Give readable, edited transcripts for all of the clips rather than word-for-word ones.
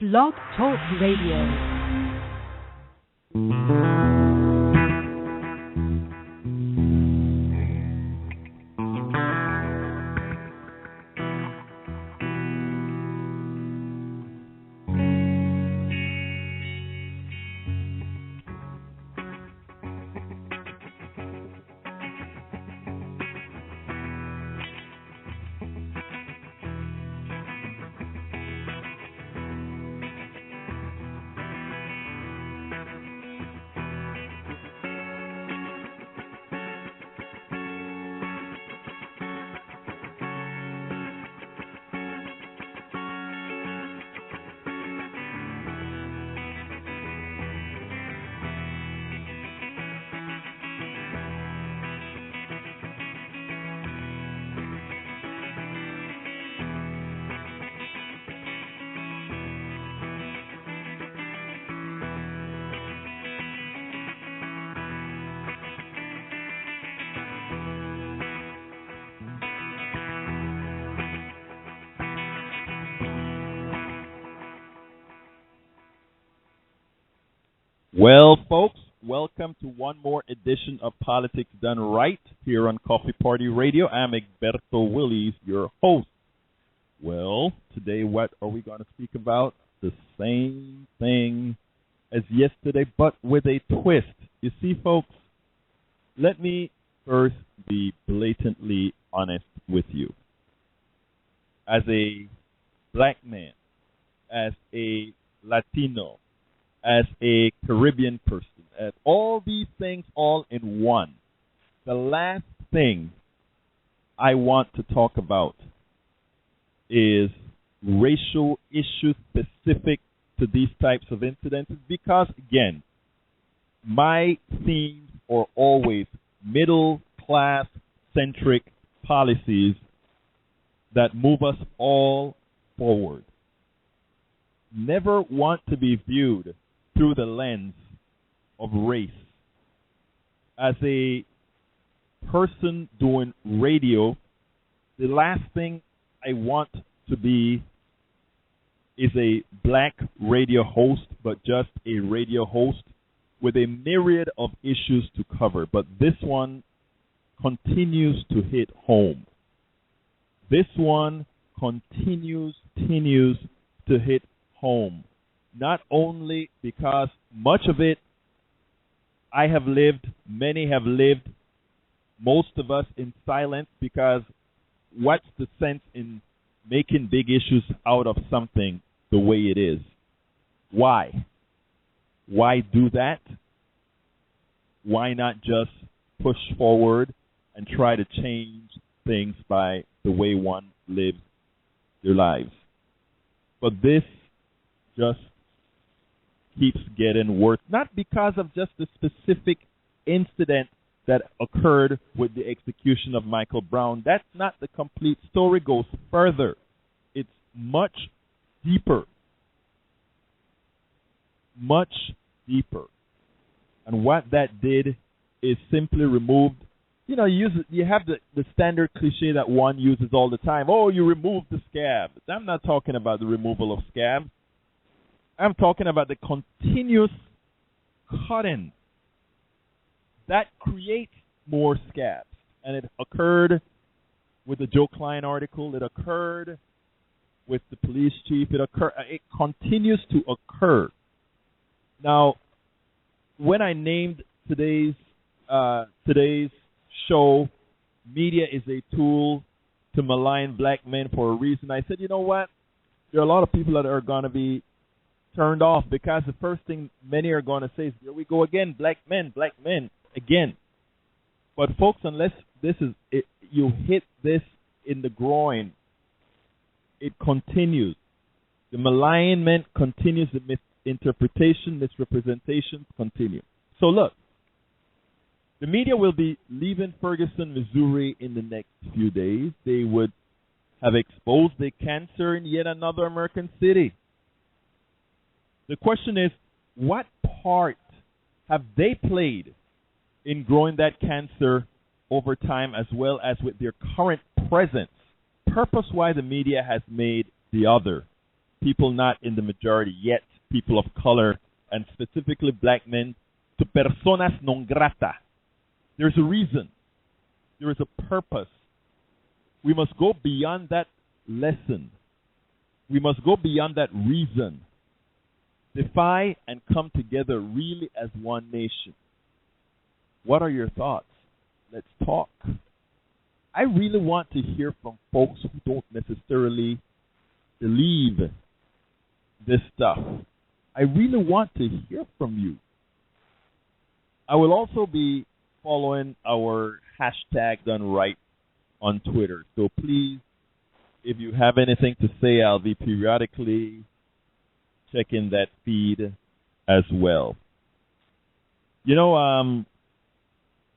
Blog Talk Radio. Well, folks, welcome to one more edition of Politics Done Right here on Coffee Party Radio. I'm Egberto Willies, your host. Well, today what are we going to speak about? The same thing as yesterday, but with a twist. You see, folks, let me first be blatantly honest with you. As a black man, as a Latino, as a Caribbean person, as all these things all in one, the last thing I want to talk about is racial issues specific to these types of incidences because, again, my themes are always middle-class-centric policies that move us all forward. Never want to be viewed through the lens of race. As a person doing radio, the last thing I want to be is a black radio host, but just a radio host with a myriad of issues to cover. But this one continues to hit home. This one continues to hit home. Not only because much of it I have lived, many have lived, most of us in silence, because what's the sense in making big issues out of something the way it is? Why? Why do that? Why not just push forward and try to change things by the way one lives their lives? But this just keeps getting worse, not because of just the specific incident that occurred with the execution of Michael Brown. That's not the complete story. It goes further. It's much deeper. Much deeper. And what that did is simply removed, you have the standard cliche that one uses all the time. Oh, you removed the scab. I'm not talking about the removal of scabs. I'm talking about the continuous cutting that creates more scabs. And it occurred with the Joe Klein article. It occurred with the police chief. It continues to occur. Now, when I named today's show, media is a tool to malign black men for a reason, I said, you know what? There are a lot of people that are going to be turned off because the first thing many are going to say is, here we go again, black men again. But folks, unless you hit this in the groin, it continues. The malignment continues, the misinterpretation, misrepresentations continue. So look, the media will be leaving Ferguson, Missouri in the next few days. They would have exposed the cancer in yet another American city. The question is, what part have they played in growing that cancer over time, as well as with their current presence? Purpose why the media has made the other people not in the majority yet, people of color, and specifically black men, to personas non grata. There's a reason. There is a purpose. We must go beyond that lesson. We must go beyond that reason. Defy and come together really as one nation. What are your thoughts? Let's talk. I really want to hear from folks who don't necessarily believe this stuff. I really want to hear from you. I will also be following our hashtag done right on Twitter. So please, if you have anything to say, I'll be periodically checking that feed as well. You know,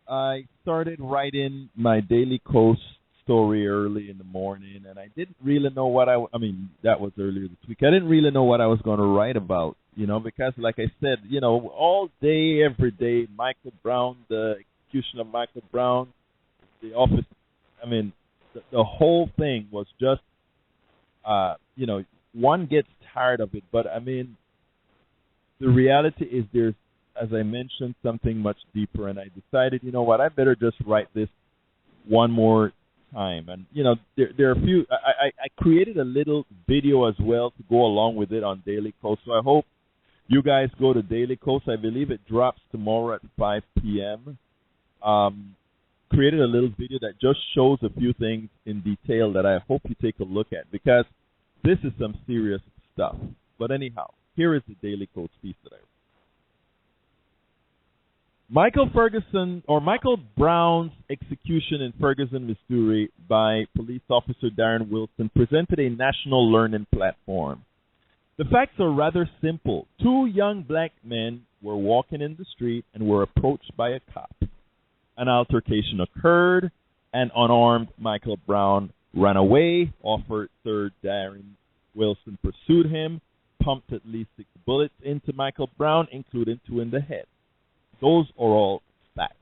I started writing my Daily Coast story early in the morning, and I didn't really know what I mean, that was earlier this week. I didn't really know what I was going to write about, you know, because like I said, you know, all day, every day, Michael Brown, the execution of Michael Brown, the office, I mean, the whole thing was just, you know, one gets tired of it, but I mean, the reality is there's, as I mentioned, something much deeper, and I decided, you know what, I better just write this one more time. And, you know, there are a few, I created a little video as well to go along with it on Daily Coast, so I hope you guys go to Daily Coast. I believe it drops tomorrow at 5 p.m. Created a little video that just shows a few things in detail that I hope you take a look at, because this is some serious stuff. But anyhow, here is the Daily Coast piece that I wrote. Michael Brown's execution in Ferguson, Missouri by police officer Darren Wilson presented a national learning platform. The facts are rather simple. Two young black men were walking in the street and were approached by a cop. An altercation occurred, and unarmed Michael Brown ran away. Officer Darren Wilson pursued him, pumped at least 6 bullets into Michael Brown, including 2 in the head. Those are all facts.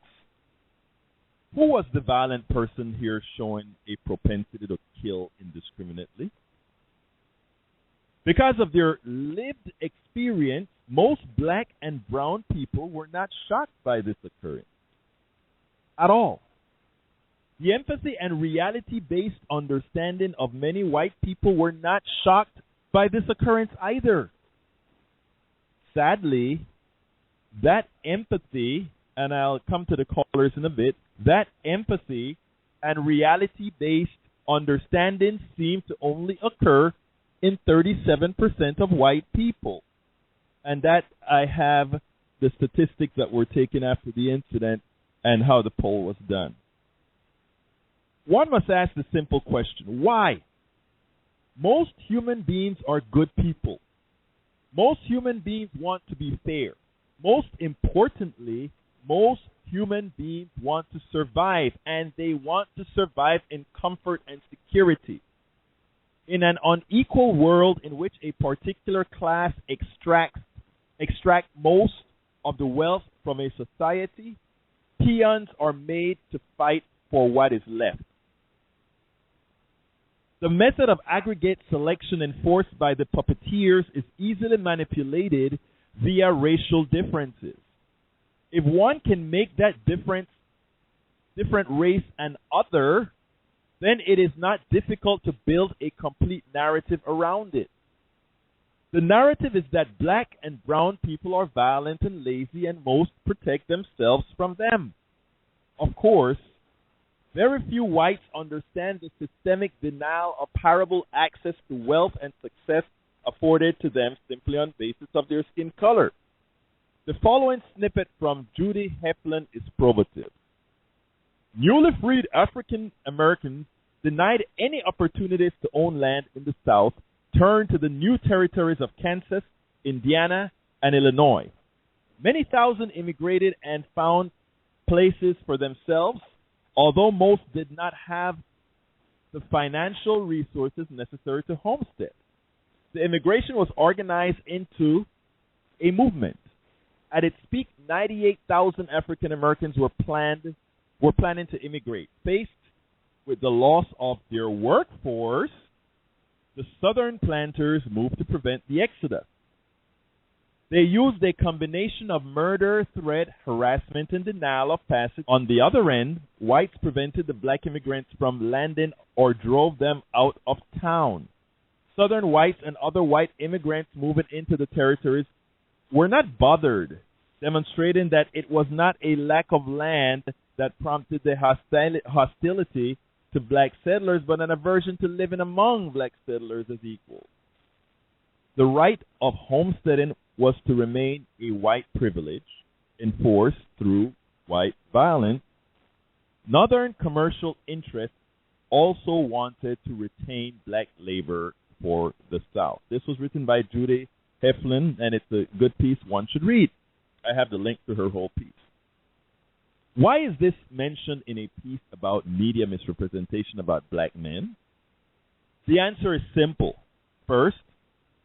Who was the violent person here showing a propensity to kill indiscriminately? Because of their lived experience, most black and brown people were not shocked by this occurrence at all. The empathy and reality-based understanding of many white people were not shocked by this occurrence either. Sadly, that empathy, and I'll come to the callers in a bit, that empathy and reality-based understanding seem to only occur in 37% of white people. And that I have the statistics that were taken after the incident and how the poll was done. One must ask the simple question, why? Most human beings are good people. Most human beings want to be fair. Most importantly, most human beings want to survive, and they want to survive in comfort and security. In an unequal world in which a particular class extract most of the wealth from a society, peons are made to fight for what is left. The method of aggregate selection enforced by the puppeteers is easily manipulated via racial differences. If one can make that different race an other, then it is not difficult to build a complete narrative around it. The narrative is that black and brown people are violent and lazy, and most protect themselves from them. Of course, very few whites understand the systemic denial of parable access to wealth and success afforded to them simply on basis of their skin color. The following snippet from Judy Heflin is probative. Newly freed African Americans denied any opportunities to own land in the South turned to the new territories of Kansas, Indiana, and Illinois. Many thousand immigrated and found places for themselves, although most did not have the financial resources necessary to homestead. The immigration was organized into a movement. At its peak, 98,000 African Americans were planning to immigrate. Faced with the loss of their workforce, The southern planters moved to prevent the exodus. They used a combination of murder, threat, harassment, and denial of passage. On the other end, whites prevented the black immigrants from landing or drove them out of town. Southern whites and other white immigrants moving into the territories were not bothered, demonstrating that it was not a lack of land that prompted the hostility to black settlers, but an aversion to living among black settlers as equals. The right of homesteading was to remain a white privilege enforced through white violence. Northern commercial interests also wanted to retain black labor for the South. This was written by Judy Heflin, and it's a good piece one should read. I have the link to her whole piece. Why is this mentioned in a piece about media misrepresentation about black men? The answer is simple. First,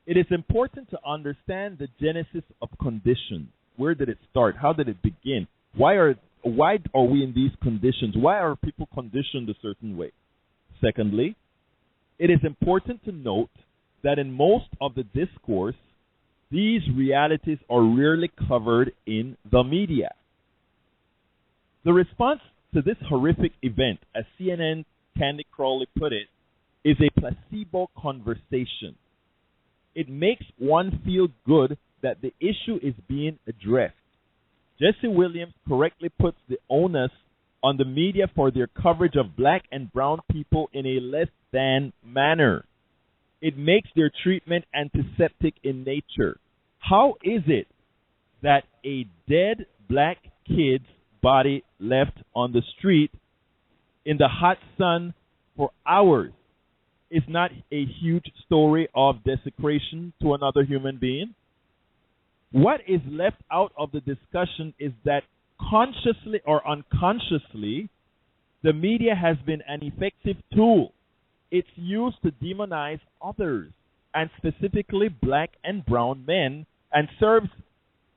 it is important to understand the genesis of conditions. Where did it start? How did it begin? Why are we in these conditions? Why are people conditioned a certain way? Secondly, it is important to note that in most of the discourse, these realities are rarely covered in the media. The response to this horrific event, as CNN Candy Crowley put it, is a placebo conversation. It makes one feel good that the issue is being addressed. Jesse Williams correctly puts the onus on the media for their coverage of black and brown people in a less than manner. It makes their treatment antiseptic in nature. How is it that a dead black kid's body left on the street in the hot sun for hours is not a huge story of desecration to another human being? What is left out of the discussion is that consciously or unconsciously, the media has been an effective tool. It's used to demonize others, and specifically black and brown men, and serves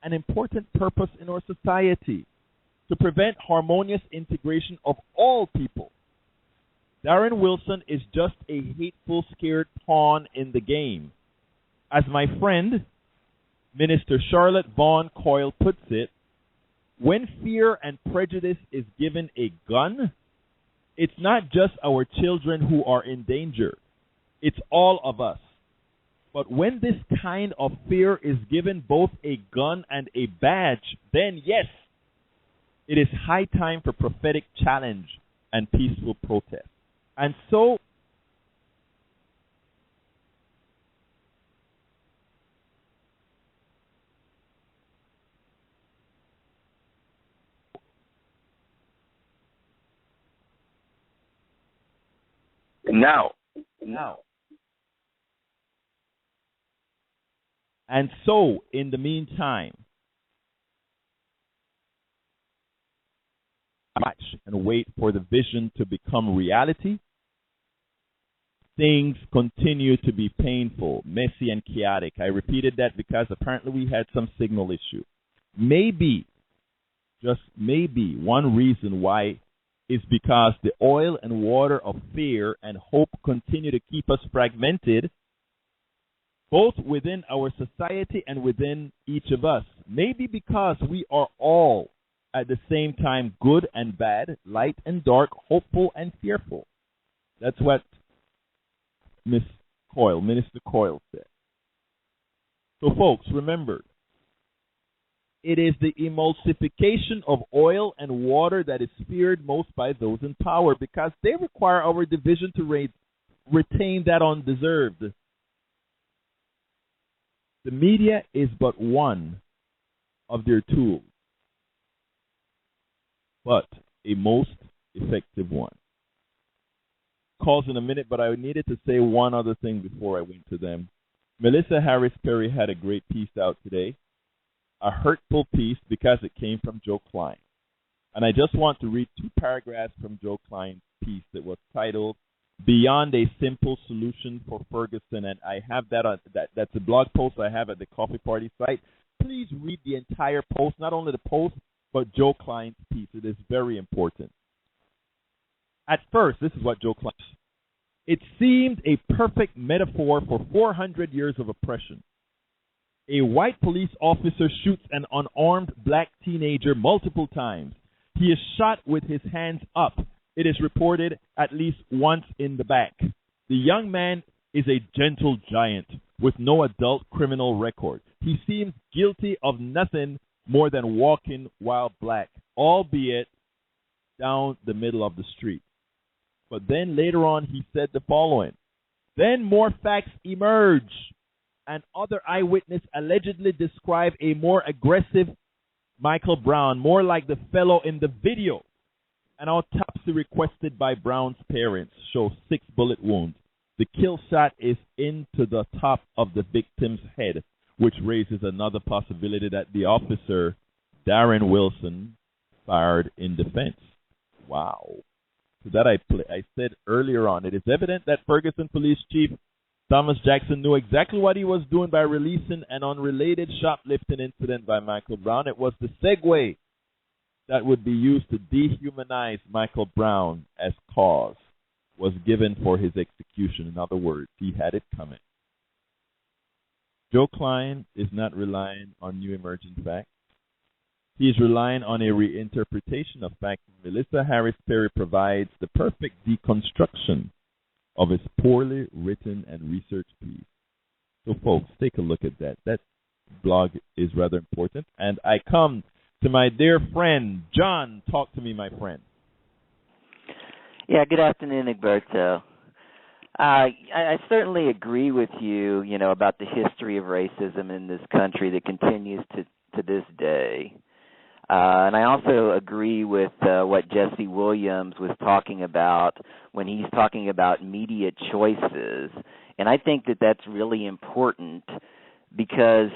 an important purpose in our society, to prevent harmonious integration of all people. Darren Wilson is just a hateful, scared pawn in the game. As my friend, Minister Charlotte Vaughn Coyle puts it, when fear and prejudice is given a gun, it's not just our children who are in danger. It's all of us. But when this kind of fear is given both a gun and a badge, then yes, it is high time for prophetic challenge and peaceful protest. And so, now. And so, in the meantime, watch and wait for the vision to become reality. Things continue to be painful, messy, and chaotic. I repeated that because apparently we had some signal issue. Maybe, just maybe, one reason why is because the oil and water of fear and hope continue to keep us fragmented, both within our society and within each of us. Maybe because we are all at the same time good and bad, light and dark, hopeful and fearful. That's what Minister Coyle said. So folks, remember, it is the emulsification of oil and water that is feared most by those in power because they require our division to retain that undeserved. The media is but one of their tools, but a most effective one. Calls in a minute, but I needed to say one other thing before I went to them. Melissa Harris Perry had a great piece out today, a hurtful piece because it came from Joe Klein. And I just want to read 2 paragraphs from Joe Klein's piece that was titled Beyond a Simple Solution for Ferguson. And I have that on that's a blog post I have at the Coffee Party site. Please read the entire post, not only the post, but Joe Klein's piece. It is very important. At first, this is what Joe Klein said. It seemed a perfect metaphor for 400 years of oppression. A white police officer shoots an unarmed black teenager multiple times. He is shot with his hands up. It is reported at least once in the back. The young man is a gentle giant with no adult criminal record. He seems guilty of nothing more than walking while black, albeit down the middle of the street. But then later on, he said the following. Then more facts emerge. And other eyewitness allegedly describe a more aggressive Michael Brown, more like the fellow in the video. An autopsy requested by Brown's parents shows 6 bullet wounds. The kill shot is into the top of the victim's head, which raises another possibility that the officer, Darren Wilson, fired in defense. Wow. So that I said earlier on, it is evident that Ferguson Police Chief Thomas Jackson knew exactly what he was doing by releasing an unrelated shoplifting incident by Michael Brown. It was the segue that would be used to dehumanize Michael Brown as cause was given for his execution. In other words, he had it coming. Joe Klein is not relying on new emerging facts. He is relying on a reinterpretation of facts. Melissa Harris Perry provides the perfect deconstruction of his poorly written and researched piece. So, folks, take a look at that. That blog is rather important. And I come to my dear friend, John. Talk to me, my friend. Yeah, good afternoon, Egberto. I certainly agree with you, about the history of racism in this country that continues to this day. And I also agree with what Jesse Williams was talking about when he's talking about media choices. And I think that that's really important because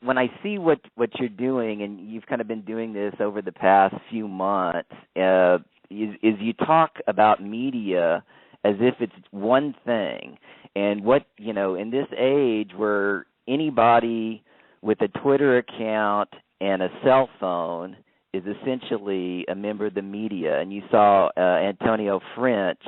when I see what you're doing, and you've kind of been doing this over the past few months, is you talk about media as if it's one thing. And in this age where anybody with a Twitter account and a cell phone is essentially a member of the media. And you saw Antonio French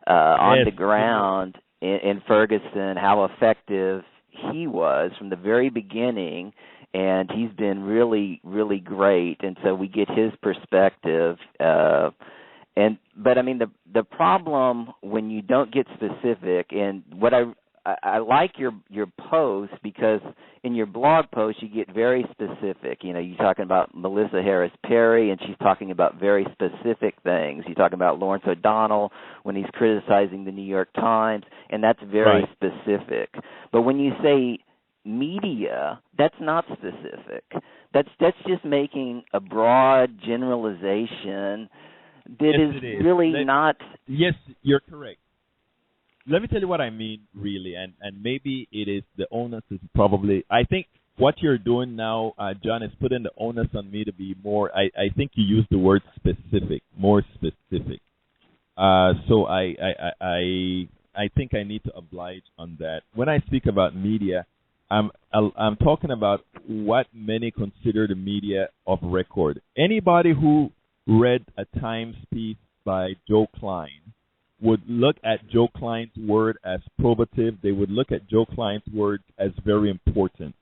on the ground in Ferguson, how effective he was from the very beginning, and he's been really, really great. And so we get his perspective. But I mean, the problem when you don't get specific, and what I like your post because in your blog post you get very specific. You're talking about Melissa Harris Perry, and she's talking about very specific things. You're talking about Lawrence O'Donnell when he's criticizing the New York Times, and that's very specific. But when you say media, that's not specific. That's just making a broad generalization that is really not. Yes, you're correct. Let me tell you what I mean, really, and maybe it is the onus is probably, I think what you're doing now, John, is putting the onus on me to be more, I think you used the word specific, more specific. So I think I need to oblige on that. When I speak about media, I'm talking about what many consider the media of record. Anybody who read a Times piece by Joe Klein would look at Joe Klein's word as probative. They would look at Joe Klein's words as very important.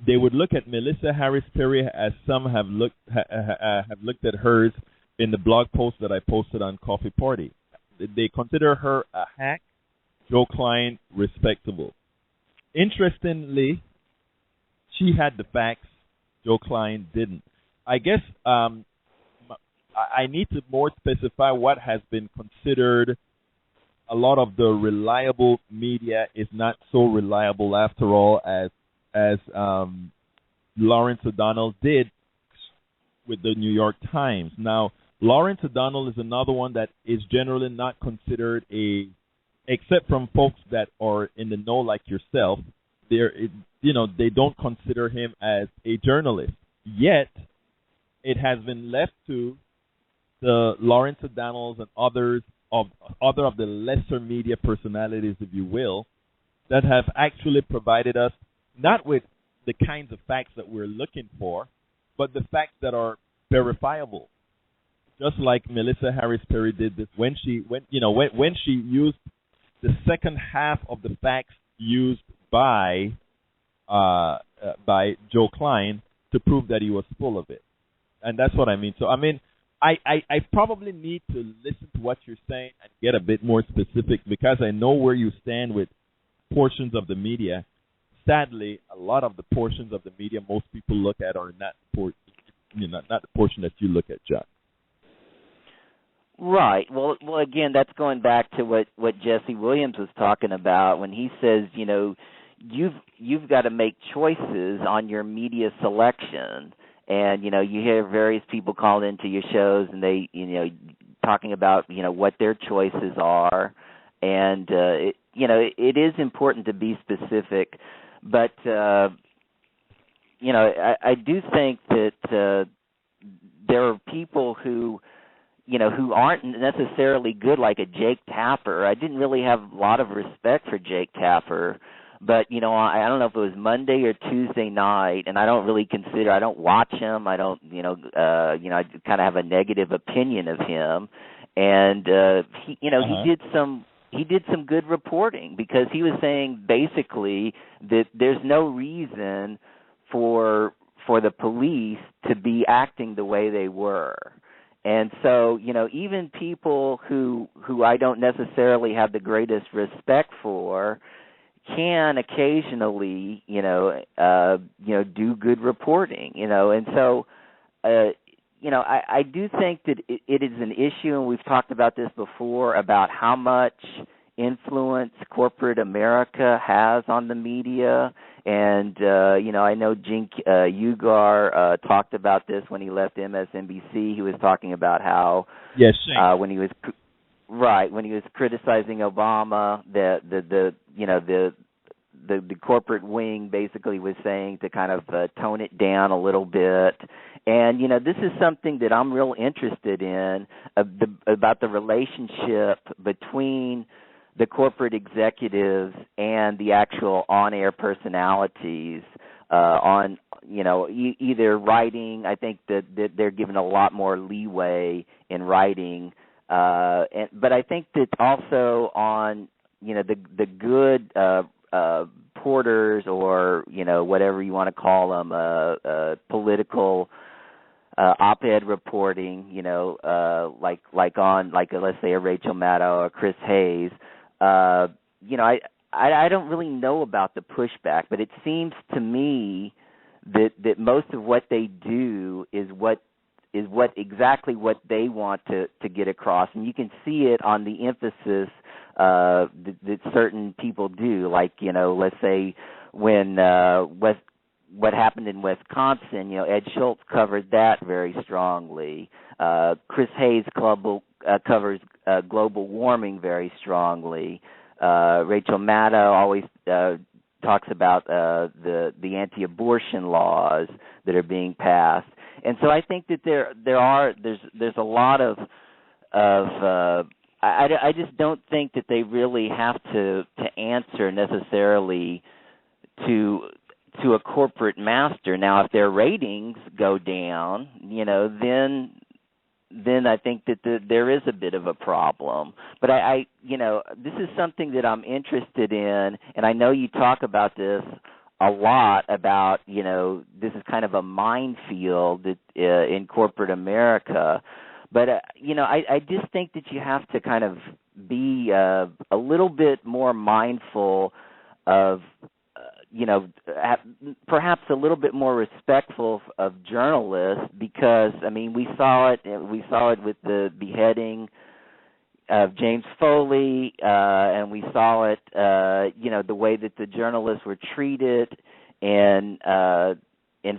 They would look at Melissa Harris Perry as some have looked at hers in the blog post that I posted on Coffee Party. They consider her a hack, Joe Klein respectable. Interestingly, she had the facts, Joe Klein didn't. I guess I need to more specify what has been considered. A lot of the reliable media is not so reliable after all as Lawrence O'Donnell did with the New York Times. Now, Lawrence O'Donnell is another one that is generally not considered except from folks that are in the know like yourself, they don't consider him as a journalist. Yet, it has been left to the Lawrence O'Donnells and other of the lesser media personalities, if you will, that have actually provided us not with the kinds of facts that we're looking for, but the facts that are verifiable. just like Melissa Harris Perry did this when she used the second half of the facts used by Joe Klein to prove that he was full of it. And that's what I mean. So, I mean, I probably need to listen to what you're saying and get a bit more specific because I know where you stand with portions of the media. Sadly, a lot of the portions of the media most people look at are not the portion that you look at, John. Right. Well, again, that's going back to what Jesse Williams was talking about when he says, you've got to make choices on your media selection. And, you hear various people call into your shows and they, talking about, what their choices are. And, it is important to be specific. But, I do think that there are people who aren't necessarily good, like a Jake Tapper. I didn't really have a lot of respect for Jake Tapper. But, I don't know if it was Monday or Tuesday night, and I don't watch him. I don't, I kind of have a negative opinion of him. And, he did some good reporting because he was saying basically that there's no reason for the police to be acting the way they were. And so, even people who I don't necessarily have the greatest respect for can occasionally, do good reporting, and so, I do think that it is an issue, and we've talked about this before, about how much influence corporate America has on the media. And, I know Cenk Uygur talked about this when he left MSNBC. He was talking about how when he was criticizing Obama, the corporate wing basically was saying to kind of tone it down a little bit. And, this is something that I'm real interested in, about the relationship between the corporate executives and the actual on-air personalities on, either writing. I think that they're given a lot more leeway in writing. But I think that also on, the good porters or, whatever you want to call them, political op-ed reporting, like let's say a Rachel Maddow or Chris Hayes, I don't really know about the pushback, but it seems to me that most of what they do is exactly what they want to get across, and you can see it on the emphasis that certain people do. Like, let's say when what happened in Wisconsin, Ed Schultz covered that very strongly. Chris Hayes covers global warming very strongly. Rachel Maddow always talks about the anti-abortion laws that are being passed, and so I think that there's a lot of I just don't think that they really have to answer necessarily to a corporate master. Now, if their ratings go down, then I think that there is a bit of a problem. But I this is something that I'm interested in, and I know you talk about this a lot about, this is kind of a minefield in corporate America. But, I just think that you have to kind of be a little bit more mindful of, perhaps a little bit more respectful of journalists, because we saw it with the beheading of James Foley, and we saw it the way that the journalists were treated in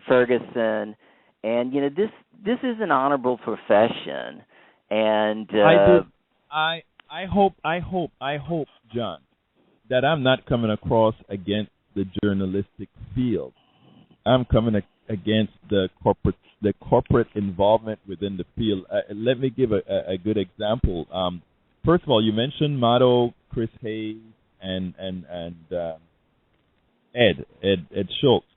Ferguson, and this is an honorable profession, and I hope, John, that I'm not coming across against the journalistic field. I'm coming against the corporate involvement within the field. Let me give a good example. First of all, you mentioned Maddow, Chris Hayes, and Ed Schultz.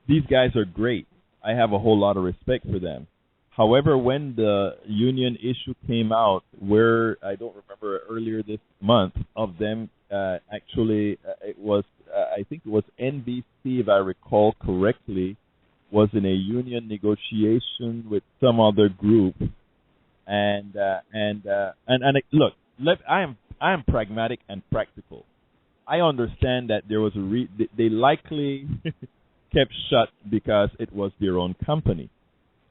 These guys are great. I have a whole lot of respect for them. However, when the union issue came out, where I don't remember earlier this month of them actually, it was I think it was NBC, if I recall correctly, was in a union negotiation with some other group, look, I am pragmatic and practical. I understand that there was they likely kept shut because it was their own company.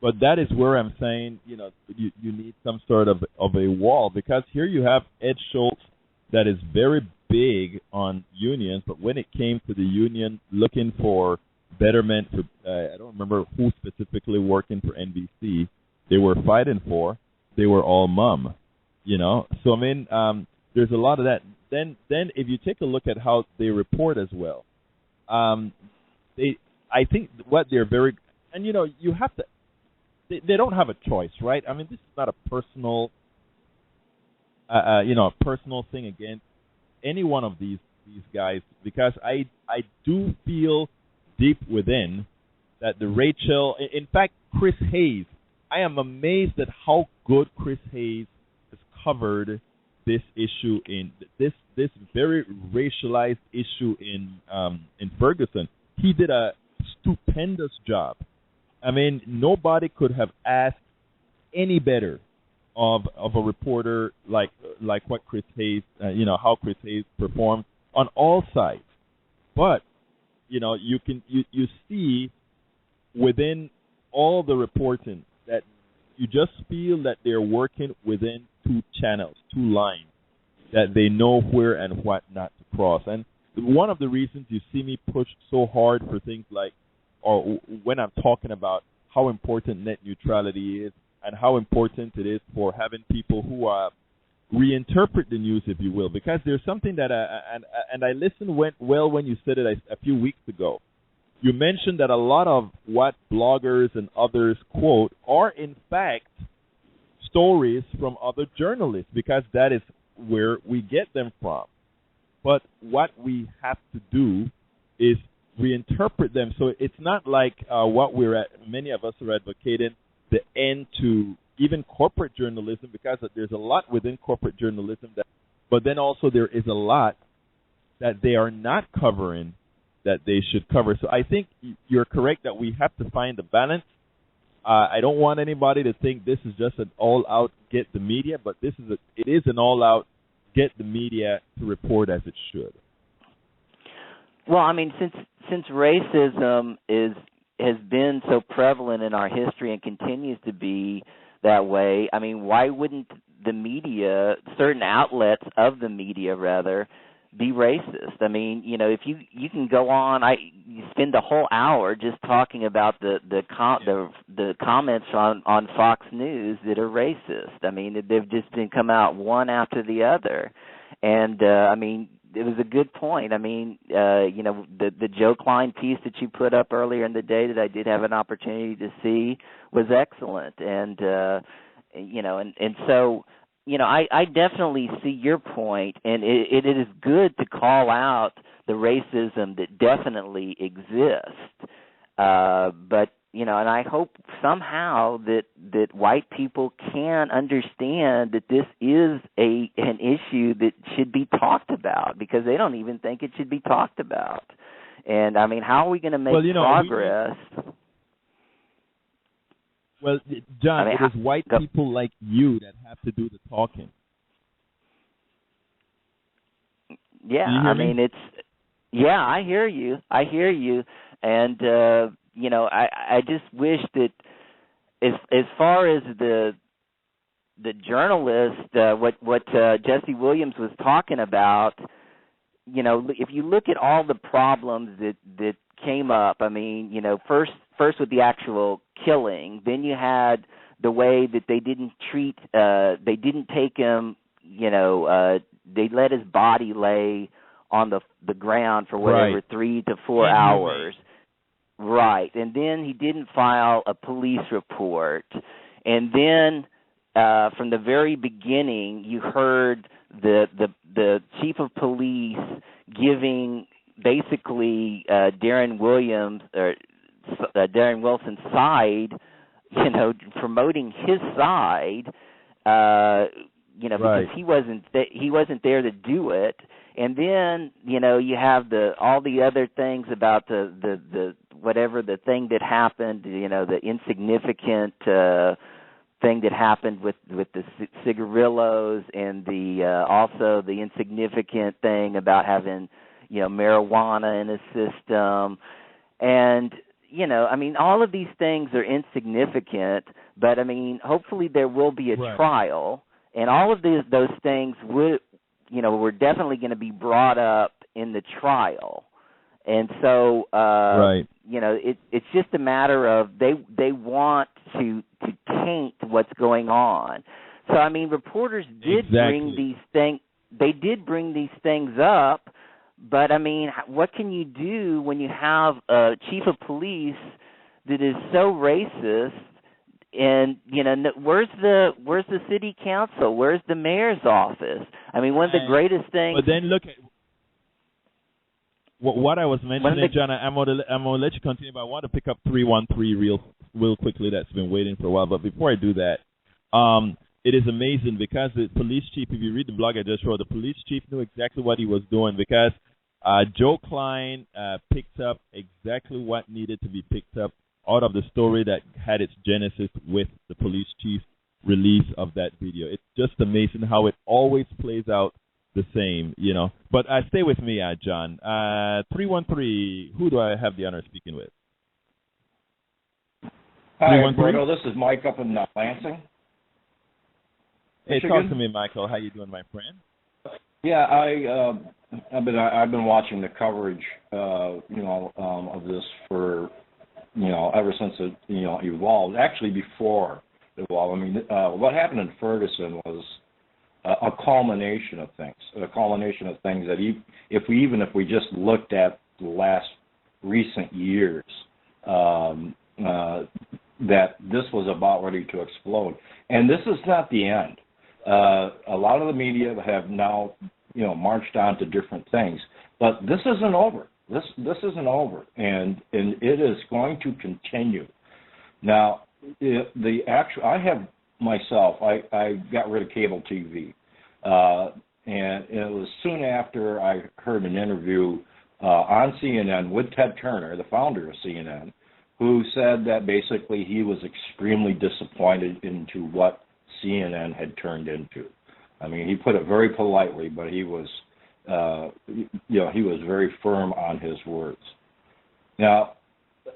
But that is where I'm saying, you need some sort of a wall, because here you have Ed Schultz that is very big on unions, but when it came to the union looking for betterment for, I don't remember who specifically working for NBC, they were fighting for, they were all mum, So, I mean, there's a lot of that. Then if you take a look at how they report as well, I think what they're very, and, you have to, they don't have a choice, right? I mean, this is not a personal, a personal thing against any one of these guys, because I do feel deep within that in fact, Chris Hayes, I am amazed at how good Chris Hayes has covered this issue in this very racialized issue in Ferguson. He did a stupendous job. I mean, nobody could have asked any better of a reporter like what Chris Hayes, how Chris Hayes performed on all sides. But you see within all the reporting that you just feel that they're working within two channels, two lines, that they know where and what not to cross. And one of the reasons you see me push so hard for things like, or when I'm talking about how important net neutrality is and how important it is for having people who reinterpret the news, if you will, because there's something that, and I listened well when you said it a few weeks ago. You mentioned that a lot of what bloggers and others quote are, in fact, stories from other journalists, because that is where we get them from. But what we have to do is reinterpret them. So it's not like what many of us are advocating, the end to even corporate journalism, because there's a lot within corporate journalism but then also there is a lot that they are not covering that they should cover. So I think you're correct that we have to find a balance. I don't want anybody to think this is just an all-out get the media, but it is an all-out get the media to report as it should. Well, I mean, since racism has been so prevalent in our history and continues to be that way, I mean, why wouldn't the media, certain outlets of the media rather, be racist? I mean, if you can go on, you spend a whole hour just talking about the comments on Fox News that are racist. I mean, they've just been come out one after the other, and I mean, it was a good point. I mean, the Joe Klein piece that you put up earlier in the day that I did have an opportunity to see was excellent, and so. I definitely see your point, and it is good to call out the racism that definitely exists. But, and I hope somehow that white people can understand that this is an issue that should be talked about, because they don't even think it should be talked about. And, I mean, how are we going to make progress? Well, John, it is white people like you that have to do the talking. Yeah, I mean, I hear you. And, I just wish that as far as the journalist, what Jesse Williams was talking about, if you look at all the problems that came up, I mean, first with the actual killing, then you had the way that they didn't take him, they let his body lay on the ground for whatever, 3 to 4 hours. Right. And then he didn't file a police report. And then from the very beginning, you heard the chief of police giving basically Darren Wilson's side promoting his side, because he wasn't there to do it. And then, you have all the other things about the whatever the thing that happened, the insignificant thing that happened with the cigarillos, and also the insignificant thing about having marijuana in a system. And all of these things are insignificant, but hopefully there will be a trial, and all of those things were definitely going to be brought up in the trial. And so it's just a matter of they want to taint what's going on. So reporters did bring these things. They did bring these things up, but what can you do when you have a chief of police that is so racist? And where's the city council? Where's the mayor's office? One of the greatest things. But then look at what I was mentioning, John. I'm gonna let you continue, but I want to pick up 313 real quickly. That's been waiting for a while. But before I do that, it is amazing because the police chief. If you read the blog I just wrote, the police chief knew exactly what he was doing because Joe Klein picked up exactly what needed to be picked up out of the story that had its genesis with the police chief's release of that video. It's just amazing how it always plays out the same, But stay with me, John. 313, who do I have the honor of speaking with? Hi, Roberto. This is Mike up in Lansing. Hey, Michigan. Talk to me, Michael. How you doing, my friend? Yeah, I've been watching the coverage, of this for, ever since it, evolved. Actually, before it evolved. What happened in Ferguson was a culmination of things. That if we just looked at the last recent years, that this was about ready to explode. And this is not the end. A lot of the media have now, marched on to different things, but this isn't over. This isn't over, and it is going to continue. Now, I have myself. I got rid of cable TV, and it was soon after I heard an interview on CNN with Ted Turner, the founder of CNN, who said that basically he was extremely disappointed into what CNN had turned into. He put it very politely, but he was, he was very firm on his words. Now,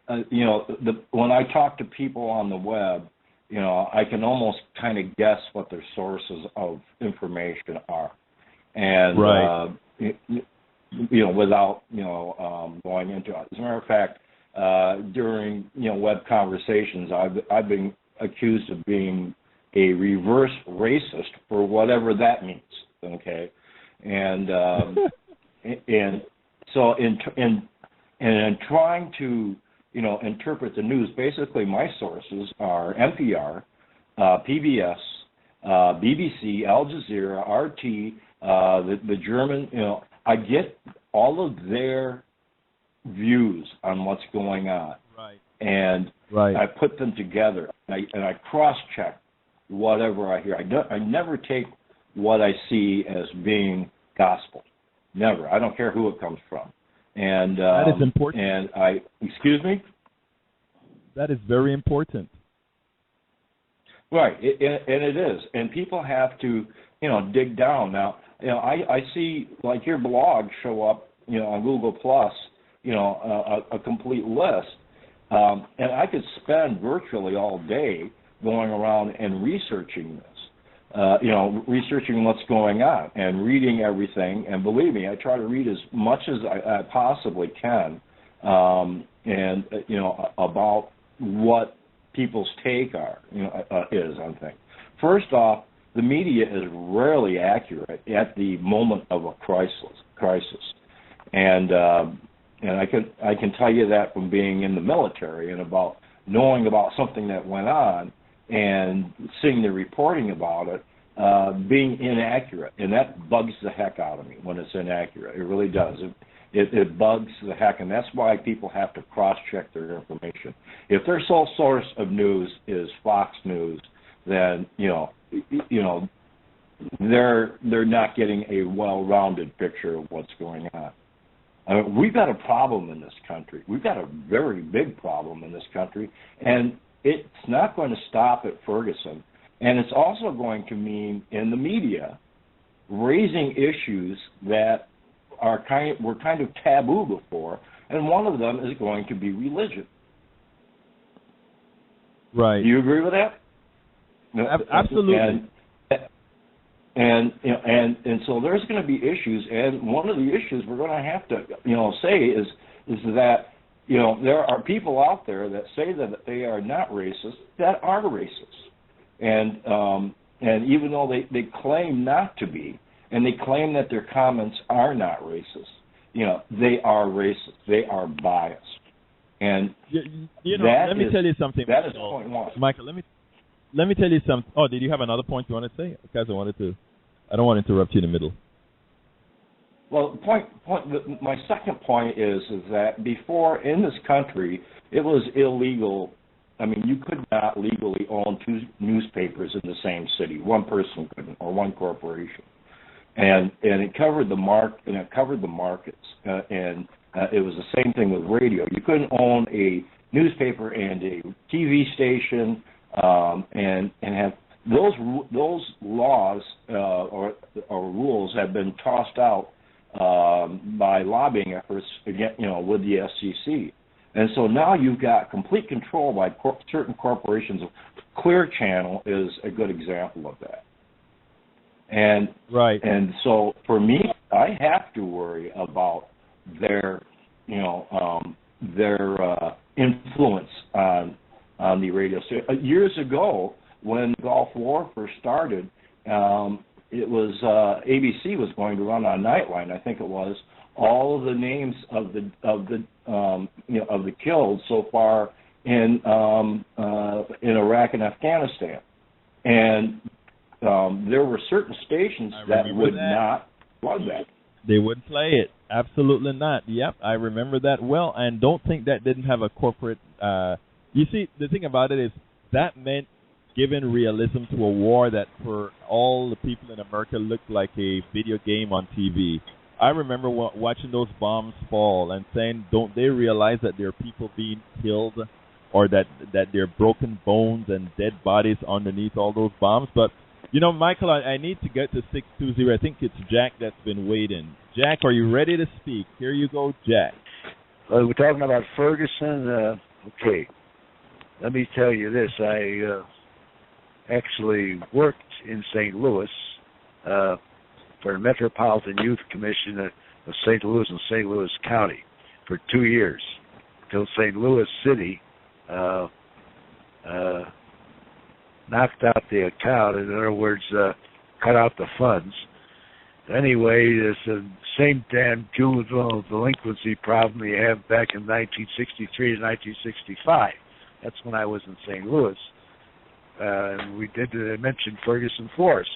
when I talk to people on the web, I can almost kind of guess what their sources of information are, and without going into it. As a matter of fact, during web conversations, I've been accused of being a reverse racist for whatever that means. Okay, and so in trying to interpret the news, basically my sources are NPR, PBS, BBC, Al Jazeera, RT, the German. I get all of their views on what's going on, and I put them together, and I cross-check whatever I hear. I never take what I see as being gospel. Never. I don't care who it comes from. And that is important. And excuse me? That is very important. Right, and it is. And people have to, dig down. Now, I see, like, your blog show up, on Google Plus, a complete list. And I could spend virtually all day going around and researching this, researching what's going on and reading everything. And believe me, I try to read as much as I possibly can, and about what people's take is on things. First off, the media is rarely accurate at the moment of a crisis, and I can tell you that from being in the military and about knowing about something that went on and seeing the reporting about it being inaccurate, and that bugs the heck out of me when it's inaccurate. It really does. It bugs the heck, and that's why people have to cross-check their information. If their sole source of news is Fox News, then they're not getting a well-rounded picture of what's going on. I mean, we've got a problem in this country. We've got a very big problem in this country, and it's not going to stop at Ferguson. And it's also going to mean in the media raising issues that were kind of taboo before, and one of them is going to be religion. Right. Do you agree with that? Absolutely. And so there's going to be issues, and one of the issues we're going to have to say is that there are people out there that say that they are not racist that are racist, and even though they claim not to be, and they claim that their comments are not racist, they are racist. They are biased, and let me tell you something. That is point one, Michael. Let me tell you something. Oh, did you have another point you want to say? Because I don't want to interrupt you in the middle. Well, my second point is that before in this country, it was illegal. I mean, you could not legally own two newspapers in the same city. One person couldn't, or one corporation, and it covered the markets, and it was the same thing with radio. You couldn't own a newspaper and a TV station. And have those laws or rules have been tossed out by lobbying efforts again, with the FCC, and so now you've got complete control by certain corporations. Clear Channel is a good example of that, and right. And so for me, I have to worry about their influence on the radio station. Years ago, when the Gulf War first started, it was ABC was going to run on Nightline. I think it was all of the names of the killed so far in Iraq and Afghanistan, and there were certain stations that would not run that. They wouldn't play it. Absolutely not. Yep, I remember that well, and don't think that didn't have a corporate. You see, the thing about it is that meant giving realism to a war that for all the people in America looked like a video game on TV. I remember watching those bombs fall and saying, don't they realize that there are people being killed or that there are broken bones and dead bodies underneath all those bombs? But, Michael, I need to get to 620. I think it's Jack that's been waiting. Jack, are you ready to speak? Here you go, Jack. We're talking about Ferguson. Okay. Let me tell you this. I actually worked in St. Louis for the Metropolitan Youth Commission of St. Louis and St. Louis County for 2 years, until St. Louis City knocked out the account. In other words, cut out the funds. Anyway, it's the same damn juvenile delinquency problem you have back in 1963 to 1965. That's when I was in St. Louis. And we did mention Ferguson Force.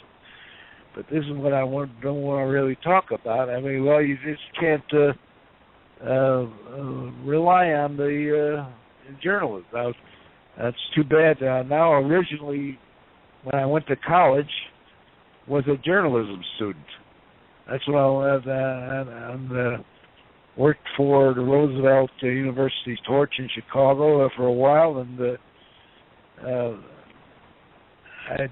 But this is what I don't want to really talk about. I mean, well, you just can't rely on the journalists. Now, that's too bad. Now, originally, when I went to college, was a journalism student. That's when I worked for the Roosevelt University Torch in Chicago for a while, and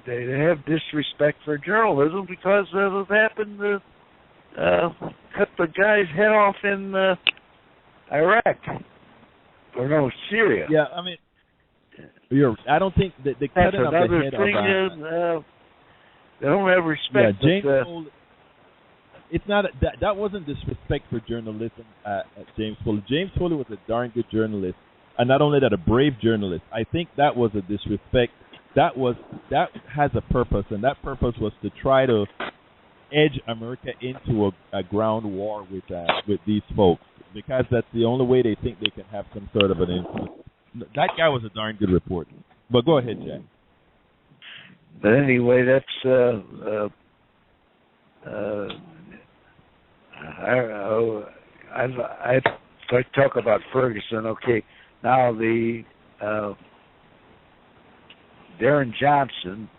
they have disrespect for journalism because it happened to cut the guy's head off in Iraq. Or no, Syria. Yeah, I mean, I don't think that the cutting of the head of they don't have respect. Yeah, James Foley, it's not that wasn't disrespect for journalism. James Foley. James Foley was a darn good journalist, and not only that, a brave journalist. I think that was a disrespect. That has a purpose, and that purpose was to try to edge America into a ground war with these folks, because that's the only way they think they can have some sort of an influence. That guy was a darn good reporter. But go ahead, Jack. But anyway, that's I talk about Ferguson. Okay, now the Darren Johnson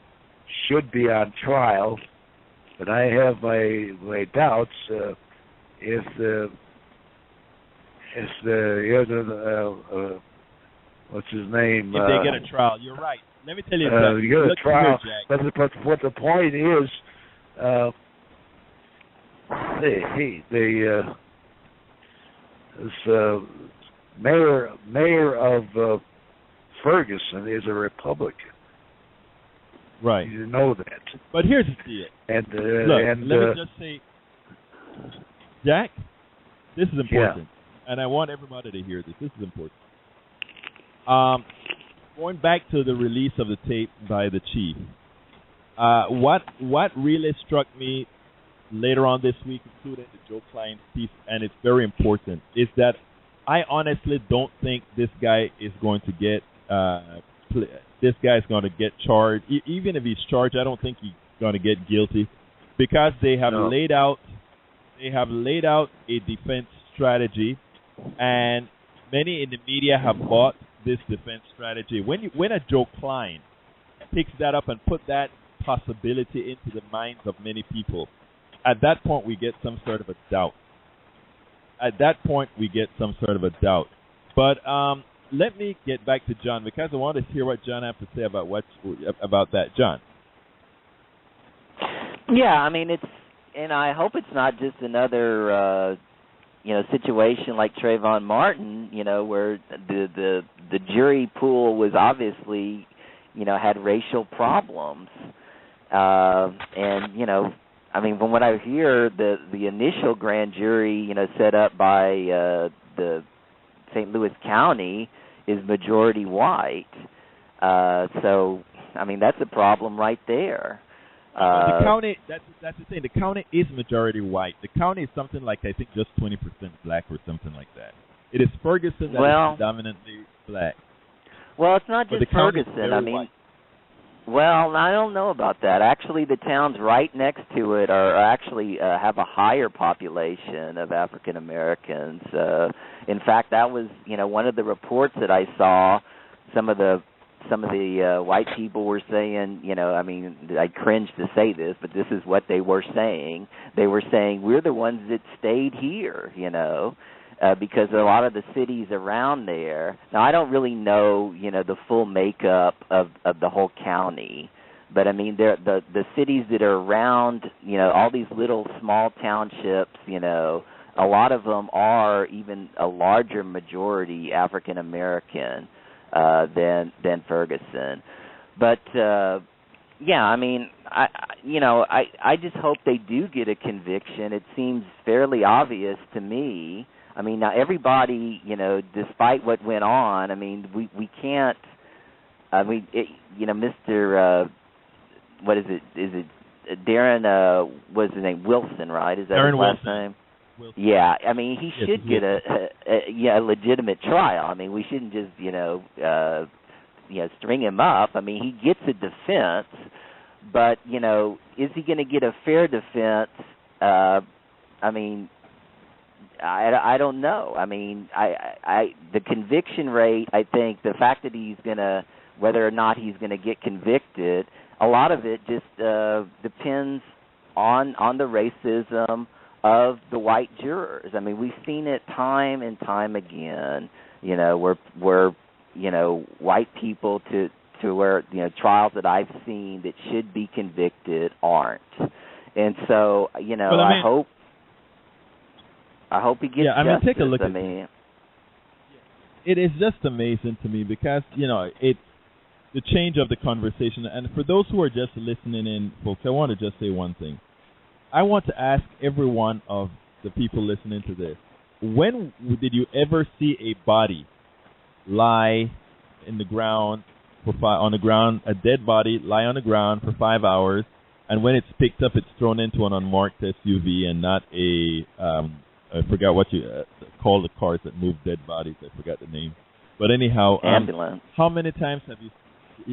should be on trial, but I have my doubts if the what's his name? If they get a trial, you're right. Let me tell you, you get a trial, here, but what the point is, this mayor of Ferguson is a Republican. Right. You know that. But here's the deal. And look, let me just say, Jack, this is important, and I want everybody to hear this. This is important. Going back to the release of the tape by the chief, what really struck me later on this week, including the Joe Klein's piece, and it's very important, is that I honestly don't think this guy is going to get charged. Even if he's charged, I don't think he's going to get guilty, because they have laid out a defense strategy, and many in the media have bought this defense strategy. When a Joe Klein picks that up and put that possibility into the minds of many people, at that point we get some sort of a doubt. But let me get back to John, because I want to hear what John has to say about that. John. Yeah, I mean, and I hope it's not just another situation like Trayvon Martin, where the jury pool was obviously, had racial problems. And, I mean, from what I hear, the initial grand jury, set up by the St. Louis County is majority white. So, I mean, that's a problem right there. The county, that's the thing. The county is majority white. The county is something like, I think, just 20% black or something like that. It is Ferguson that is predominantly black. Well, it's not just Ferguson. I mean, white. Well, I don't know about that. Actually, the towns right next to it are actually have a higher population of African Americans. In fact, that was one of the reports that I saw. Some of the white people were saying, I mean, I cringe to say this, but this is what they were saying. They were saying, we're the ones that stayed here, because a lot of the cities around there. Now, I don't really know, the full makeup of the whole county, but I mean, the cities that are around, all these little small townships, a lot of them are even a larger majority African American than Ferguson. But yeah, I mean, I just hope they do get a conviction. It seems fairly obvious to me. I mean, now everybody, despite what went on, I mean, we can't. I mean, Mr. What is it? Is it Darren? What's his name? Wilson, right? Is that Darren his last Wilson. name? Wilson. Yeah, I mean, he should get a legitimate trial. I mean, we shouldn't just string him up. I mean, he gets a defense, but is he going to get a fair defense? I mean, I don't know. I mean, the conviction rate, I think the fact that he's going to, whether or not he's going to get convicted, a lot of it just depends on the racism of the white jurors. I mean, we've seen it time and time again, where white people to where, trials that I've seen that should be convicted aren't. And so, I hope he gets justice. Take a look at it. It is just amazing to me because, it's the change of the conversation. And for those who are just listening in, folks, I want to just say one thing. I want to ask every one of the people listening to this, when did you ever see a body lie in the ground a dead body lie on the ground for 5 hours, and when it's picked up, it's thrown into an unmarked SUV and not I forgot what you call the cars that move dead bodies. I forgot the name. But anyhow, ambulance. How many times have you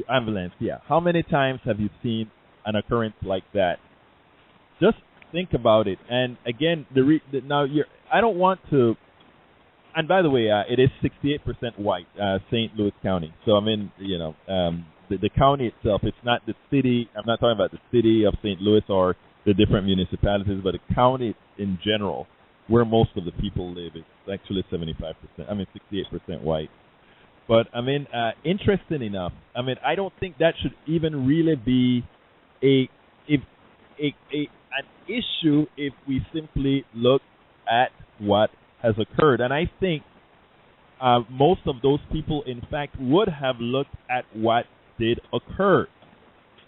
ambulance? Yeah. How many times have you seen an occurrence like that? Just think about it. And again, I don't want to. And by the way, it is 68% white, St. Louis County. So I mean, the county itself. It's not the city. I'm not talking about the city of St. Louis or the different municipalities, but the county in general, where most of the people live. It's actually 75%. I mean, 68% white. But I mean, interesting enough. I mean, I don't think that should even really be an issue if we simply look at what has occurred. And I think most of those people, in fact, would have looked at what did occur.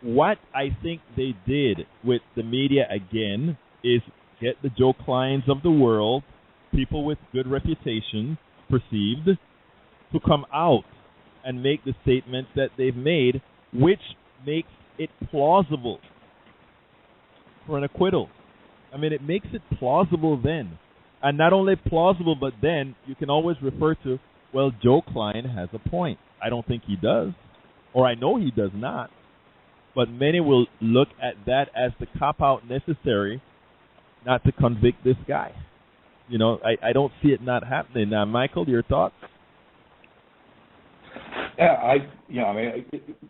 What I think they did with the media again is get the Joe Kleins of the world, people with good reputation, perceived, to come out and make the statements that they've made, which makes it plausible for an acquittal. I mean, it makes it plausible then. And not only plausible, but then you can always refer to, well, Joe Klein has a point. I don't think he does, or I know he does not. But many will look at that as the cop-out necessary not to convict this guy. I don't see it not happening. Now, Michael, your thoughts? Yeah,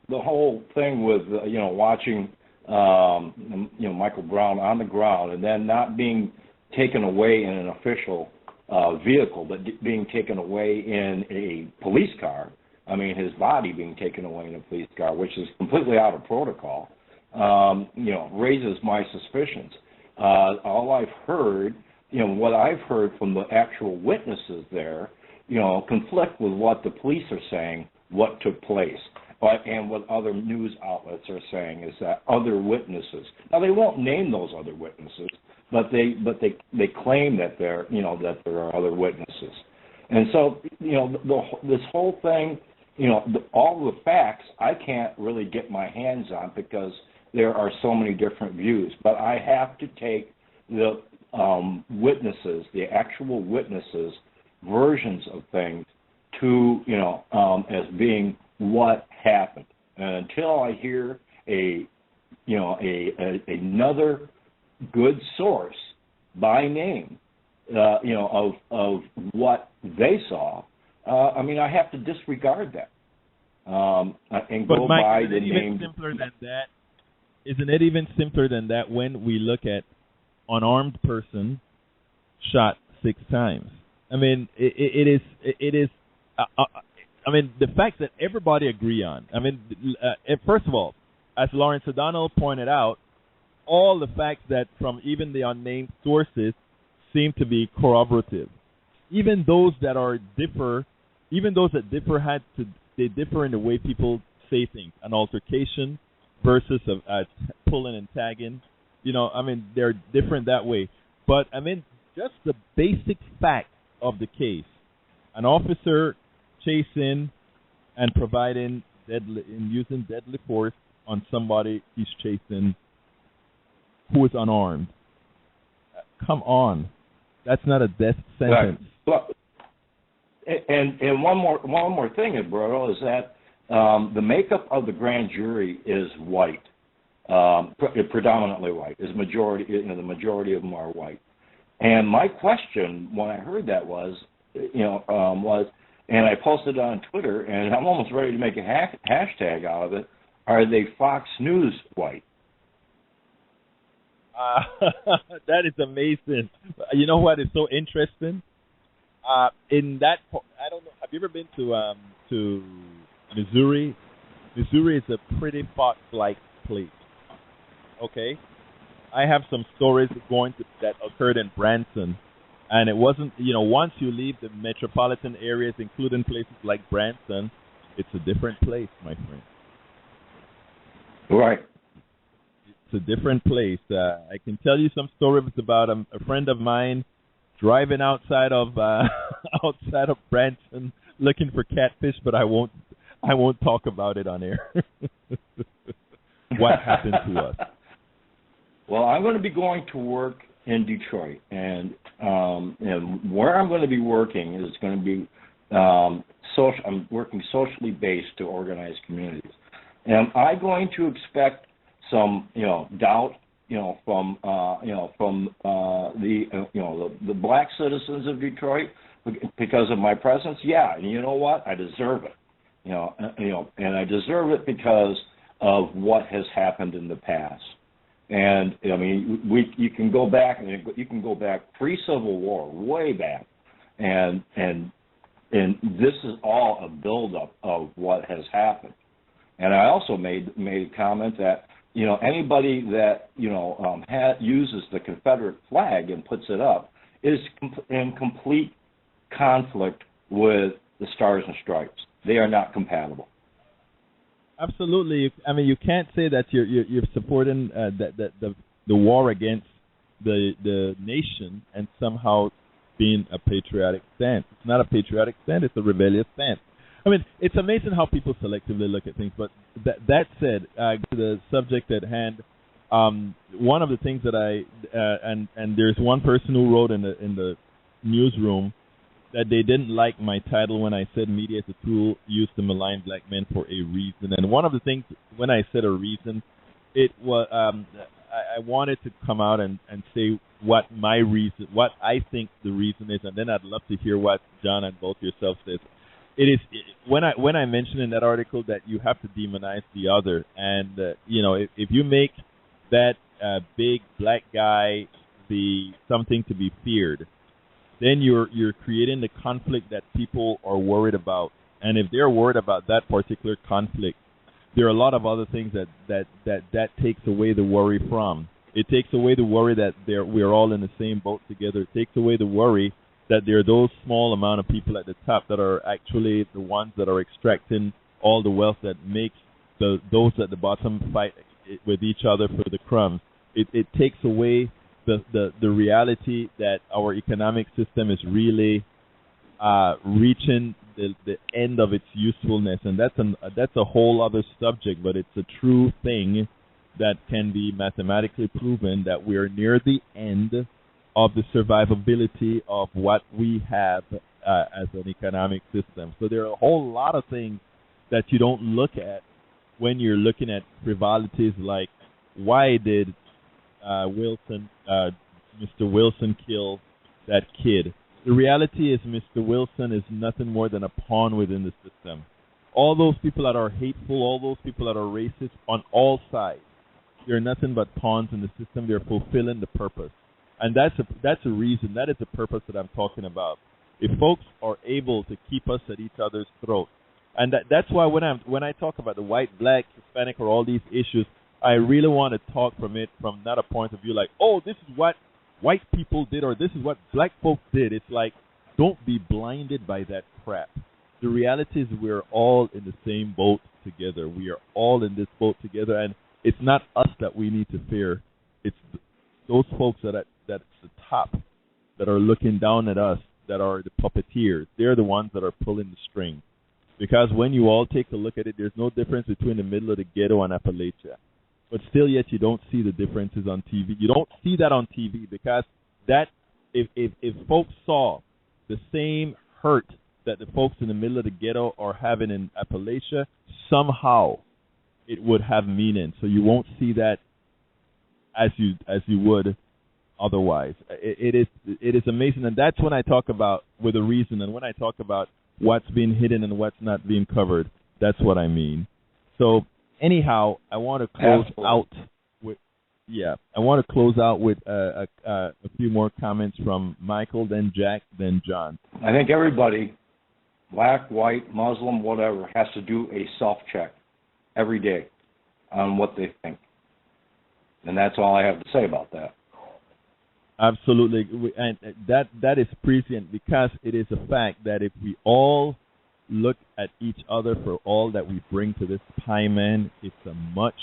the whole thing with watching Michael Brown on the ground and then not being taken away in an official vehicle, but being taken away in a police car. I mean, his body being taken away in a police car, which is completely out of protocol, raises my suspicions. All I've heard, what I've heard from the actual witnesses there, conflict with what the police are saying, what took place. And what other news outlets are saying is that other witnesses. Now, they won't name those other witnesses, but they claim that there are other witnesses. And so, this whole thing, all the facts I can't really get my hands on because there are so many different views. But I have to take the witnesses, the actual witnesses' versions of things to, as being what happened. And until I hear another good source by name, of what they saw, I have to disregard that and but go Mike, by isn't the it even name. simpler than that? Isn't it even simpler than that when we look at unarmed person shot 6 times? I mean, it is. I mean, the facts that everybody agree on. I mean, first of all, as Lawrence O'Donnell pointed out, all the facts that from even the unnamed sources seem to be corroborative. Even those that differ they differ in the way people say things. An altercation versus a pulling and tagging. They're different that way. But just the basic fact of the case: an officer chasing and providing using deadly force on somebody he's chasing who is unarmed. Come on, that's not a death sentence. Right. And one more thing, Eduardo, is that the makeup of the grand jury is white, predominantly white. Is majority, the majority of them are white. And my question when I heard that was, and I posted it on Twitter, and I'm almost ready to make a hashtag out of it. Are they Fox News white? That is amazing. You know what is so interesting? In that, I don't know. Have you ever been to Missouri? Missouri is a pretty Fox-like place. Okay, I have some stories that occurred in Branson, and it wasn't. Once you leave the metropolitan areas, including places like Branson, it's a different place, my friend. Right. It's a different place. I can tell you some stories about a friend of mine driving outside of Branson looking for catfish, but I won't talk about it on air. What happened to us? Well, I'm going to be going to work in Detroit, and where I'm going to be working is going to be I'm working socially based to organize communities. Am I going to expect some doubt the black citizens of Detroit because of my presence? Yeah, and you know what? I deserve it. And I deserve it because of what has happened in the past. And I mean, you can go back pre-Civil War, way back, and this is all a buildup of what has happened. And I also made a comment that anybody that uses the Confederate flag and puts it up is in complete conflict with the Stars and Stripes. They are not compatible. Absolutely. I mean, you can't say that you're supporting the war against the nation and somehow being a patriotic stance. It's not a patriotic stance. It's a rebellious stance. I mean, it's amazing how people selectively look at things. But that said, the subject at hand, one of the things that and there's one person who wrote in the newsroom that they didn't like my title when I said media is a tool used to malign black men for a reason. And one of the things when I said a reason, it was I wanted to come out and say what my reason, what I think the reason is, and then I'd love to hear what John and both yourselves said. It is when I mentioned in that article that you have to demonize the other, and if you make that big black guy something to be feared, then you're creating the conflict that people are worried about. And if they're worried about that particular conflict, there are a lot of other things that takes away the worry from. It takes away the worry that we're all in the same boat together. It takes away the worry that there are those small amount of people at the top that are actually the ones that are extracting all the wealth that makes those at the bottom fight with each other for the crumbs. It takes away the reality that our economic system is really reaching the end of its usefulness, and that's a whole other subject. But it's a true thing that can be mathematically proven that we are near the end of the survivability of what we have as an economic system. So there are a whole lot of things that you don't look at when you're looking at frivolities like why did Mr. Wilson kill that kid? The reality is Mr. Wilson is nothing more than a pawn within the system. All those people that are hateful, all those people that are racist on all sides, they're nothing but pawns in the system. They're fulfilling the purpose. And that's a reason. That is the purpose that I'm talking about. If folks are able to keep us at each other's throats, and that's why when I talk about the white, black, Hispanic, or all these issues, I really want to talk from not a point of view like, oh, this is what white people did or this is what black folks did. It's like, don't be blinded by that crap. The reality is we're all in the same boat together. We are all in this boat together, and it's not us that we need to fear. It's those folks that at the top that are looking down at us, that are the puppeteers. They're the ones that are pulling the string. Because when you all take a look at it, there's no difference between the middle of the ghetto and Appalachia. But still yet you don't see the differences on TV. You don't see that on TV because that if folks saw the same hurt that the folks in the middle of the ghetto are having in Appalachia, somehow it would have meaning. So you won't see that as you would otherwise. It is amazing, and that's when I talk about with a reason, and when I talk about what's being hidden and what's not being covered, that's what I mean. So anyhow, I want to close out with a few more comments from Michael, then Jack, then John. I think everybody, black, white, Muslim, whatever, has to do a self-check every day on what they think. And that's all I have to say about that. Absolutely. And that is prescient because it is a fact that if we all look at each other for all that we bring to this pie, man, it's a much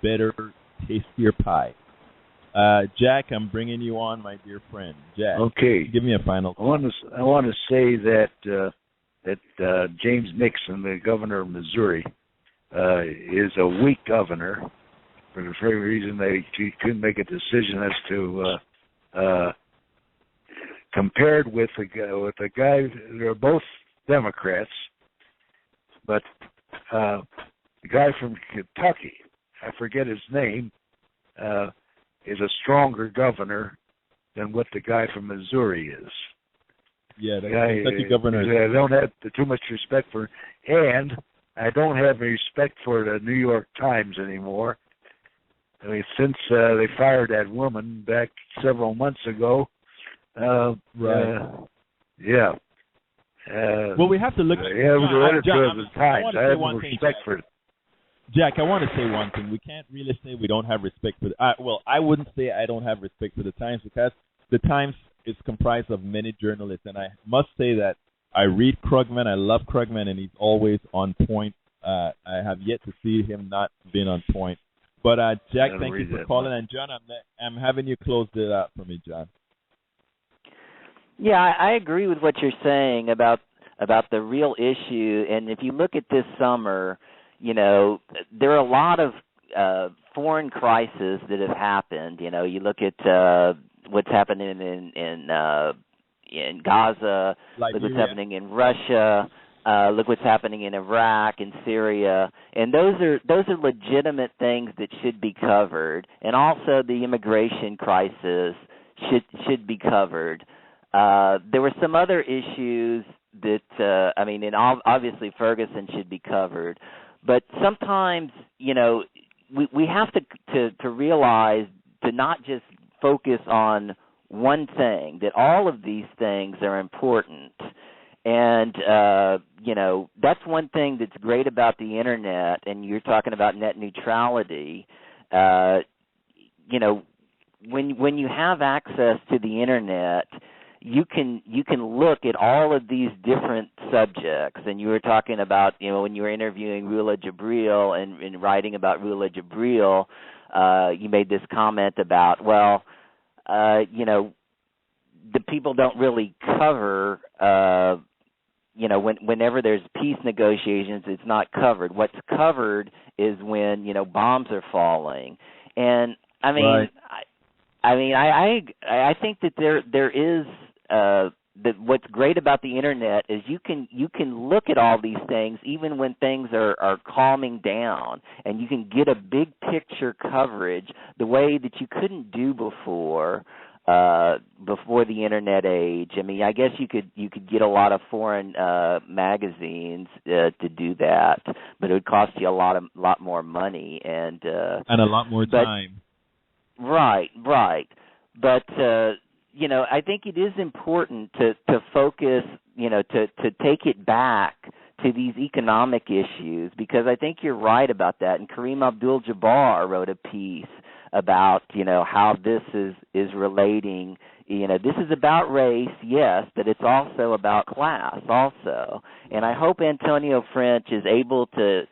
better, tastier pie. Jack, I'm bringing you on, my dear friend. Jack, okay. Give me a final thought. I want to say that James Nixon, the governor of Missouri, is a weak governor for the very reason that he couldn't make a decision as to compared with a guy. They're both Democrats, but the guy from Kentucky, I forget his name, is a stronger governor than what the guy from Missouri is. Yeah, the Kentucky governor. I don't have too much respect for, and I don't have any respect for the New York Times anymore. I mean, since they fired that woman back several months ago. Right. Yeah. Well, we have to look. The editor of the Times. I have no respect for it. Jack, I want to say one thing. We can't really say we don't have respect for I wouldn't say I don't have respect for the Times, because the Times is comprised of many journalists, and I must say that I read Krugman. I love Krugman, and he's always on point. I have yet to see him not being on point. But Jack, thank you for calling, and John, I'm having you close it out for me, John. Yeah, I agree with what you're saying about the real issue. And if you look at this summer, you know, there are a lot of foreign crises that have happened. You know, you look at what's happening in Gaza, Liberia. look what's happening in Russia, look what's happening in Iraq and Syria, and those are legitimate things that should be covered. And also the immigration crisis should be covered. There were some other issues that and obviously Ferguson should be covered. But sometimes, you know, we have to realize to not just focus on one thing, that all of these things are important. And, you know, that's one thing that's great about the Internet, and you're talking about net neutrality. You know, when you have access to the Internet, you can look at all of these different subjects. And you were talking about, you know, when you were interviewing Rula Jibril and writing about Rula Jibril, you made this comment about, well, you know, the people don't really cover, you know, whenever there's peace negotiations, it's not covered. What's covered is when, you know, bombs are falling. And I mean, right. I think that there is that what's great about the Internet is you can look at all these things even when things are calming down, and you can get a big picture coverage the way that you couldn't do before the Internet age. I mean, I guess you could get a lot of foreign magazines to do that, but it would cost you a lot more money and a lot more time. Right. But you know, I think it is important to focus, you know, to take it back to these economic issues, because I think you're right about that. And Kareem Abdul-Jabbar wrote a piece about, you know, how this is relating. You know, this is about race, yes, but it's also about class also. And I hope Antonio French is able to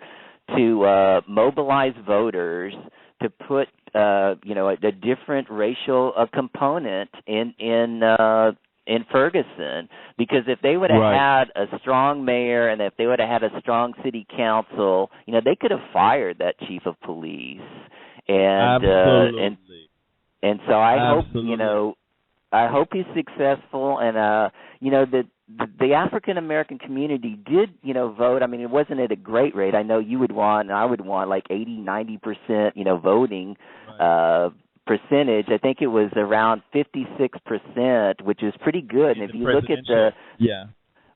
mobilize voters to put you know, a different racial component in Ferguson, because if they would have had a strong mayor and if they would have had a strong city council, you know, they could have fired that chief of police. And and so I hope, you know, I hope he's successful, and you know, the African American community did, you know, vote. I mean, it wasn't at a great rate. I know you would want, and I would want, like 80-90%, you know, voting percentage. I think it was around 56%, which is pretty good. And if you look at the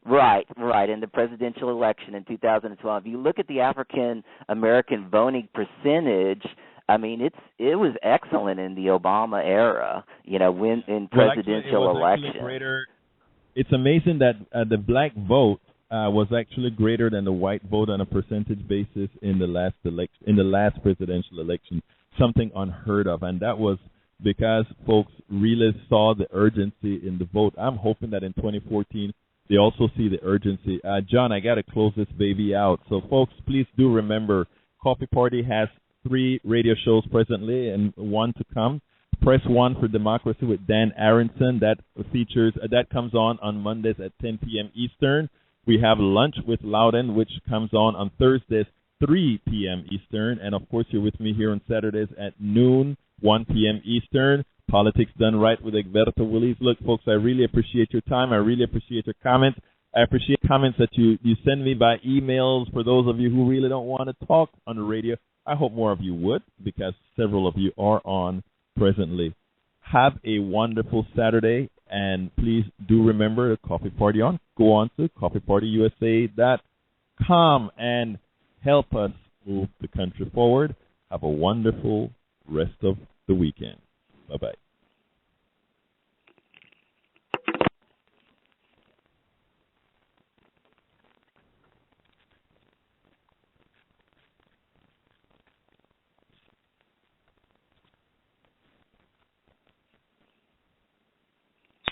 right in the presidential election in 2012, if you look at the African American voting percentage, I mean, it was excellent in the Obama era, you know, when in presidential election. It's amazing that the black vote was actually greater than the white vote on a percentage basis in the last presidential election, something unheard of, and that was because folks really saw the urgency in the vote. I'm hoping that in 2014 they also see the urgency. John, I got to close this baby out. So, folks, please do remember, Coffee Party has 3 radio shows presently and 1 to come. Press 1 for Democracy with Dan Aronson. That comes on Mondays at 10 p.m. Eastern. We have Lunch with Loudon, which comes on Thursdays, 3 p.m. Eastern. And, of course, you're with me here on Saturdays at noon, 1 p.m. Eastern. Politics Done Right with Egberto Willies. Look, folks, I really appreciate your time. I really appreciate your comments. I appreciate comments that you send me by emails. For those of you who really don't want to talk on the radio, I hope more of you would, because several of you are on presently. Have a wonderful Saturday, and please do remember the Coffee Party on. Go on to coffeepartyusa.com and help us move the country forward. Have a wonderful rest of the weekend. Bye-bye.